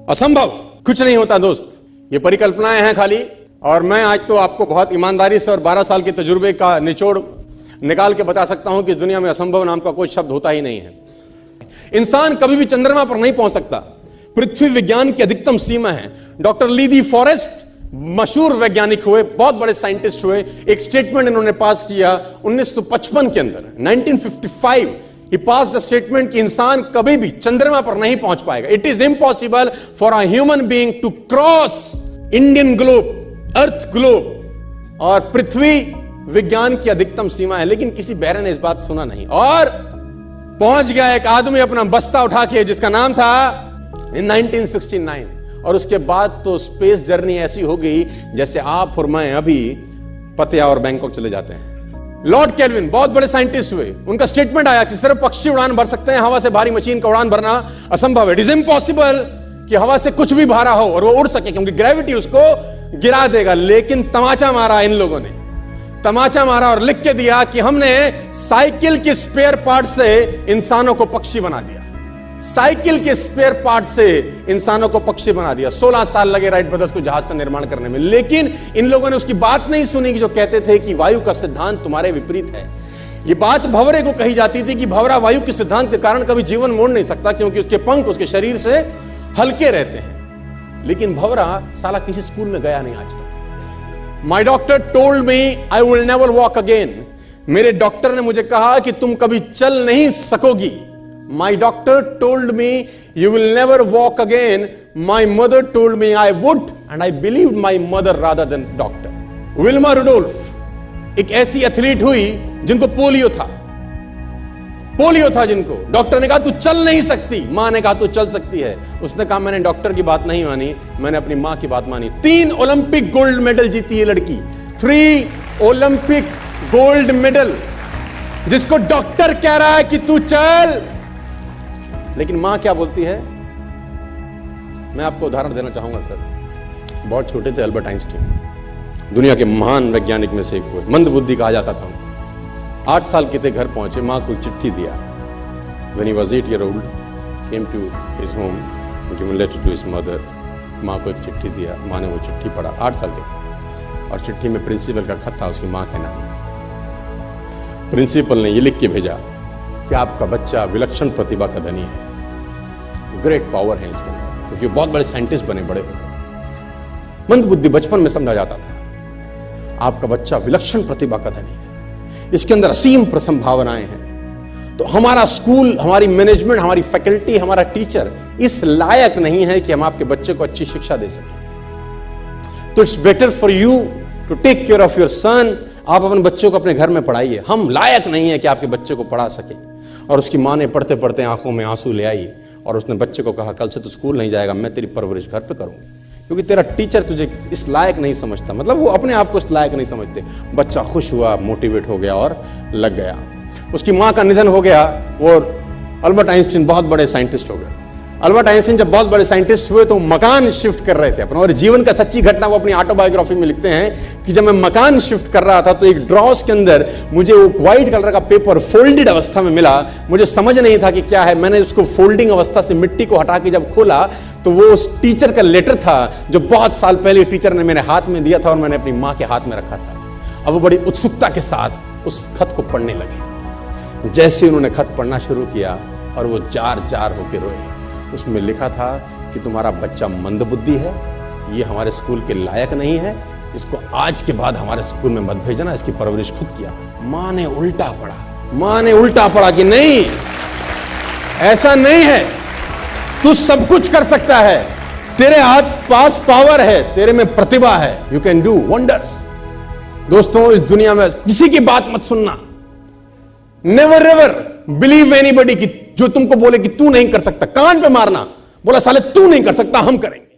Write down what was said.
असंभव कुछ नहीं होता दोस्त, ये परिकल्पनाएं हैं खाली। और मैं आज तो आपको बहुत ईमानदारी से और 12 साल के तजुर्बे का निचोड़ निकाल के बता सकता हूं कि इस दुनिया में असंभव नाम का कोई शब्द होता ही नहीं है। इंसान कभी भी चंद्रमा पर नहीं पहुंच सकता, पृथ्वी विज्ञान की अधिकतम सीमा है। डॉक्टर ली दी फॉरेस्ट मशहूर वैज्ञानिक हुए, बहुत बड़े साइंटिस्ट हुए, एक स्टेटमेंट इन्होंने पास किया 1955 के अंदर, 1955 ही पास द स्टेटमेंट कि इंसान कभी भी चंद्रमा पर नहीं पहुंच पाएगा। It is impossible for a human being to cross Indian globe, earth globe, और पृथ्वी विज्ञान की अधिकतम सीमा है। लेकिन किसी बहरे ने इस बात सुना नहीं और पहुंच गया एक आदमी अपना बस्ता उठा के, जिसका नाम था इन 1969। और उसके बाद तो स्पेस जर्नी ऐसी हो गई जैसे आप और मैं अभी पतिया और बैंकॉक चले जाते हैं। लॉर्ड केल्विन बहुत बड़े साइंटिस्ट हुए, उनका स्टेटमेंट आया कि सिर्फ पक्षी उड़ान भर सकते हैं, हवा से भारी मशीन का उड़ान भरना असंभव है। इट इज इम्पॉसिबल कि हवा से कुछ भी भारा हो और वो उड़ सके, क्योंकि ग्रेविटी उसको गिरा देगा। लेकिन तमाचा मारा इन लोगों ने, तमाचा मारा और लिख के दिया कि हमने साइकिल के स्पेयर पार्ट से इंसानों को पक्षी बना दिया, साइकिल के स्पेयर पार्ट से इंसानों को पक्षी बना दिया। 16 साल लगे राइट ब्रदर्स को जहाज का निर्माण करने में, लेकिन इन लोगों ने उसकी बात नहीं सुनी कि जो कहते थे कि वायु का सिद्धांत तुम्हारे विपरीत है। यह बात भंवरे को कही जाती थी कि भंवरा वायु के सिद्धांत के कारण कभी जीवन मोड़ नहीं सकता, क्योंकि उसके पंख उसके शरीर से हल्के रहते हैं। लेकिन भंवरा साला किसी स्कूल में गया नहीं आज तक। माई doctor told me I will never walk again. मेरे डॉक्टर ने मुझे कहा कि तुम कभी चल नहीं सकोगी। My doctor told me you will never walk again. My mother told me I would, and I believed my mother rather than doctor. Wilma Rudolph एक ऐसी एथलीट हुई जिनको पोलियो था जिनको डॉक्टर ने कहा तू चल नहीं सकती, मां ने कहा तू चल सकती है। उसने कहा मैंने डॉक्टर की बात नहीं मानी, मैंने अपनी मां की बात मानी। 3 ओलंपिक गोल्ड मेडल जीती है लड़की, 3 ओलंपिक गोल्ड मेडल, जिसको डॉक्टर कह रहा है कि तू चल। लेकिन मां क्या बोलती है? मैं आपको उदाहरण देना चाहूंगा सर। बहुत छोटे थे अल्बर्ट आइंस्टीन, दुनिया के महान वैज्ञानिक में से एक हुए, मंद बुद्धि कहा जाता था उनको। 8 साल के थे, घर पहुंचे, मां को चिट्ठी दिया। When he was 8 years old, came to his home, given letter to his mother. मां को एक चिट्ठी दिया, मां ने वो चिट्ठी पढ़ा। 8 साल के थे और चिट्ठी में प्रिंसिपल का खत था, उसकी मां के नाम। प्रिंसिपल ने ये लिख के भेजा कि आपका बच्चा विलक्षण प्रतिभा का धनी है, ग्रेट पावर है इसके अंदर, क्योंकि बहुत बड़े साइंटिस्ट बने, बड़े हो गए। मंद बुद्धि बचपन में समझा जाता था, आपका बच्चा विलक्षण प्रतिभा का धनी है, इसके अंदर असीम संभावनाएं हैं। तो हमारा स्कूल, हमारी मैनेजमेंट, हमारी फैकल्टी, हमारा टीचर इस लायक नहीं है कि हम आपके बच्चे को अच्छी शिक्षा दे सकें। तो it's better for you to take care of your son. आप अपने बच्चों को अपने घर में पढ़ाइए, हम लायक नहीं है कि आपके बच्चे को पढ़ा सके। और उसकी मां ने पढ़ते पढ़ते आंखों में आंसू ले आई और उसने बच्चे को कहा कल से तू स्कूल नहीं जाएगा, मैं तेरी परवरिश घर पे करूंगी, क्योंकि तेरा टीचर तुझे इस लायक नहीं समझता। मतलब वो अपने आप को इस लायक नहीं समझते। बच्चा खुश हुआ, मोटिवेट हो गया और लग गया। उसकी मां का निधन हो गया और अल्बर्ट आइंस्टीन बहुत बड़े साइंटिस्ट हो गए। अल्बर्ट आइंस्टीन जब बहुत बड़े साइंटिस्ट हुए तो मकान शिफ्ट कर रहे थे अपना, और जीवन का सच्ची घटना वो अपनी ऑटोबायोग्राफी में लिखते हैं कि जब मैं मकान शिफ्ट कर रहा था तो एक ड्रॉस के अंदर मुझे वो व्हाइट कलर का पेपर फोल्डेड अवस्था में मिला। मुझे समझ नहीं था कि क्या है। मैंने उसको फोल्डिंग अवस्था से मिट्टी को हटा के जब खोला तो वो उस टीचर का लेटर था जो बहुत साल पहले टीचर ने मेरे हाथ में दिया था और मैंने अपनी मां के हाथ में रखा था। अब वो बड़ी उत्सुकता के साथ उस खत को पढ़ने लगे। जैसे उन्होंने खत पढ़ना शुरू किया और वो जार जार होकर रोए। उसमें लिखा था कि तुम्हारा बच्चा मंदबुद्धि है, ये हमारे स्कूल के लायक नहीं है, इसको आज के बाद हमारे स्कूल में मत भेजना, इसकी परवरिश खुद किया। मां ने उल्टा पढ़ा कि नहीं, ऐसा नहीं है, तू सब कुछ कर सकता है, तेरे हाथ पास पावर है, तेरे में प्रतिभा है, यू कैन डू वंडर्स। दोस्तों, इस दुनिया में किसी की बात मत सुनना। नेवर एवर बिलीव एनीबॉडी कि जो तुमको बोले कि तू नहीं कर सकता, कान पे मारना, बोला साले तू नहीं कर सकता, हम करेंगे।